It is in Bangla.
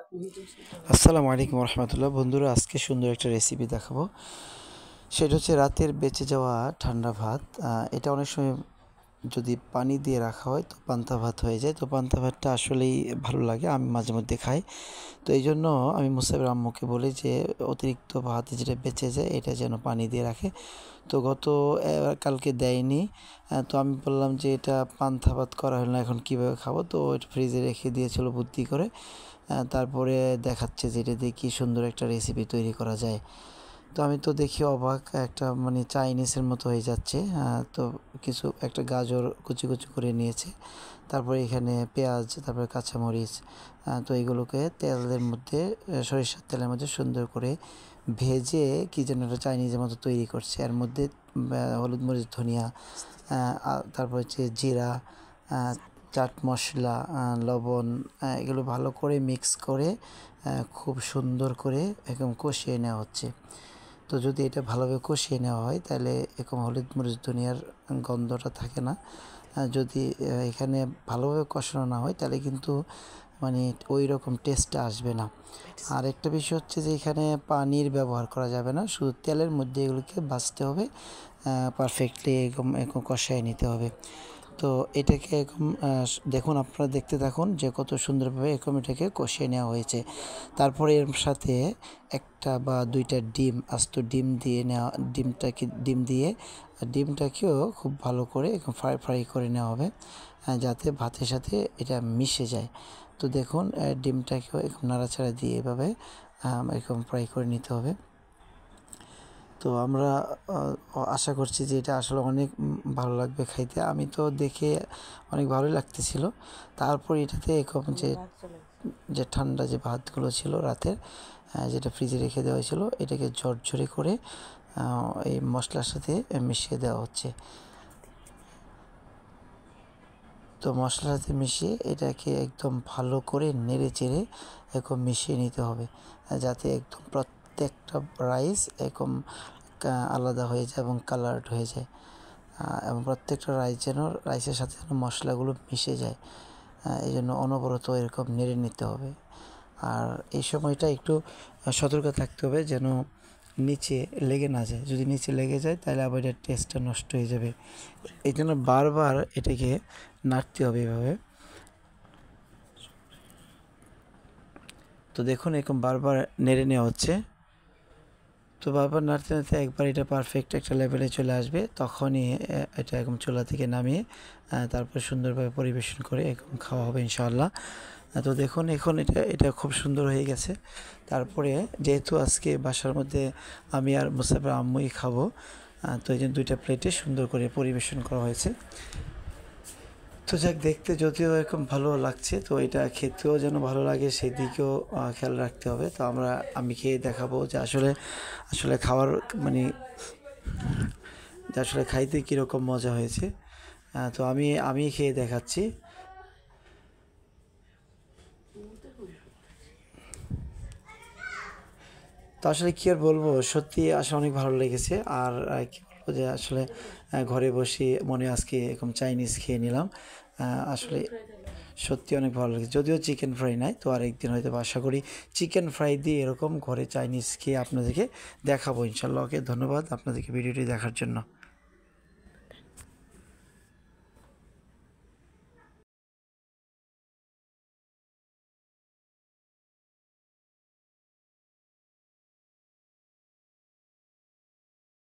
আসসালামু আলাইকুম রহমতুল্লাহ। বন্ধুরা, আজকে সুন্দর একটা রেসিপি দেখাবো। সেটা হচ্ছে রাতের বেঁচে যাওয়া ঠান্ডা ভাত। এটা অনেক সময় যদি পানি দিয়ে রাখা হয় তো পান্তা ভাত হয়ে যায়। তো পান্তা ভাতটা আসলেই ভালো লাগে, আমি মাঝে মধ্যে খাই। তো এই জন্য আমি মুসাফির আম্মুকে বলি যে অতিরিক্ত ভাত যেটা বেঁচে যায় এটা যেন পানি দিয়ে রাখে। তো কালকে দেয়নি। তো আমি বললাম যে এটা পান্তা ভাত করা হলো না, এখন কীভাবে খাবো? তো এটা ফ্রিজে রেখে দিয়েছিল বুদ্ধি করে। তারপরে দেখাচ্ছে যে এটা দিয়ে কী সুন্দর একটা রেসিপি তৈরি করা যায়। তো আমি তো দেখি অবাক, একটা মানে চাইনিজের মতো হয়ে যাচ্ছে। তো কিছু একটা গাজর কুচি কুচি করে নিয়েছে, তারপরে এখানে পেঁয়াজ, তারপরে কাঁচামরিচ, তো এগুলোকে তেলের মধ্যে, সরিষার তেলের মধ্যে সুন্দর করে ভেজে কী যেন একটা চাইনিজের মতো তৈরি করছে। এর মধ্যে হলুদ, মরিচ, ধনিয়া, তারপর হচ্ছে জিরা, চাট মশলা, লবণ, এগুলো ভালো করে মিক্স করে খুব সুন্দর করে একদম কষিয়ে নেওয়া হচ্ছে। তো যদি এটা ভালোভাবে কষিয়ে নেওয়া হয় তাহলে এরকম হলুদ, মরিচ, ধনিয়ার গন্ধটা থাকে না। যদি এখানে ভালোভাবে কষানো না হয় তাহলে কিন্তু মানে ওই রকম টেস্টটা আসবে না। আর একটা বিষয় হচ্ছে যে এখানে পানির ব্যবহার করা যাবে না, শুধু তেলের মধ্যে এগুলোকে ভাজতে হবে, পারফেক্টলি এরকম এরকম কষায় নিতে হবে। তো এটাকে এরকম দেখুন, আপনারা দেখতে থাকুন যে কত সুন্দরভাবে এরকম এটাকে কষিয়ে নেওয়া হয়েছে। তারপরে এর সাথে একটা বা দুইটা ডিম, আস্ত ডিম দিয়ে নেওয়া, ডিম দিয়ে ডিমটাকেও খুব ভালো করে এরকম ফ্রাই করে নেওয়া হবে, যাতে ভাতের সাথে এটা মিশে যায়। তো দেখুন, ডিমটাকেও এরকম নাড়াচাড়া দিয়ে এভাবে এরকম ফ্রাই করে নিতে হবে। তো আমরা আশা করছি যে এটা আসলে অনেক ভালো লাগবে খাইতে। আমি তো দেখে অনেক ভালোই লাগতেছিল। তারপর এটাতে এরকম যে ঠান্ডা যে ভাতগুলো ছিল রাতের, যেটা ফ্রিজে রেখে দেওয়া হয়েছিল, এটাকে ঝরঝরে করে এই মশলার সাথে মিশিয়ে দেওয়া হচ্ছে। তো মশলার সাথে মিশিয়ে এটাকে একদম ভালো করে নেড়ে চেড়ে এরকম মিশিয়ে নিতে হবে, যাতে একদম প্রত্যেকটা রাইস এরকম আলাদা হয়ে যায় এবং কালার্ড হয়ে যায়, এবং প্রত্যেকটা রাইসের সাথে যেন মশলাগুলো মিশে যায়। এই জন্য অনবরত এরকম নেড়ে নিতে হবে। আর এই সময়টা একটু সতর্ক থাকতে হবে যেন নিচে লেগে না যায়। যদি নিচে লেগে যায় তাহলে আবার এটার টেস্টটা নষ্ট হয়ে যাবে। এই জন্য বারবার এটাকে নাড়তে হবে এভাবে। তো দেখুন, এরকম বারবার নেড়ে নেওয়া হচ্ছে। তো বারবার নাড়তে নাড়তে একবার এটা পারফেক্ট একটা লেভেলে চলে আসবে, তখনই এটা এরকম চুলা থেকে নামিয়ে তারপর সুন্দরভাবে পরিবেশন করে এরকম খাওয়া হবে ইনশাআল্লাহ। তো দেখুন, এখন এটা খুব সুন্দর হয়ে গেছে। তারপরে যেহেতু আজকে বাসার মধ্যে আমি আর মুসাফির আম্মুই খাবো, তো এই জন্য দুইটা প্লেটে সুন্দর করে পরিবেশন করা হয়েছে। তো যাক, দেখতে যদিও এরকম ভালো লাগছে, তো এটা খেতেও যেন ভালো লাগে সেই দিকেও খেয়াল রাখতে হবে। তো আমি খেয়ে দেখাবো যে আসলে আসলে খাওয়ার মানে যে আসলে খাইতে কীরকম মজা হয়েছে। তো আমি খেয়ে দেখাচ্ছি। তো আসলে কী আর বলবো, সত্যি আসলে অনেক ভালো লেগেছে। আর কী বলবো যে আসলে ঘরে বসে মনে আজকে এরকম চাইনিজ খেয়ে নিলাম। আসলে সত্যি অনেক ভালো লেগেছে, যদিও চিকেন ফ্রাই নাই। তো আরেকদিন হয়তো আশা করি চিকেন ফ্রাই দিয়ে এরকম ঘরে চাইনিজ খেয়ে আপনাদেরকে দেখাবো ইনশাল্লাহ। ওকে, ধন্যবাদ আপনাদেরকে ভিডিওটি দেখার জন্য।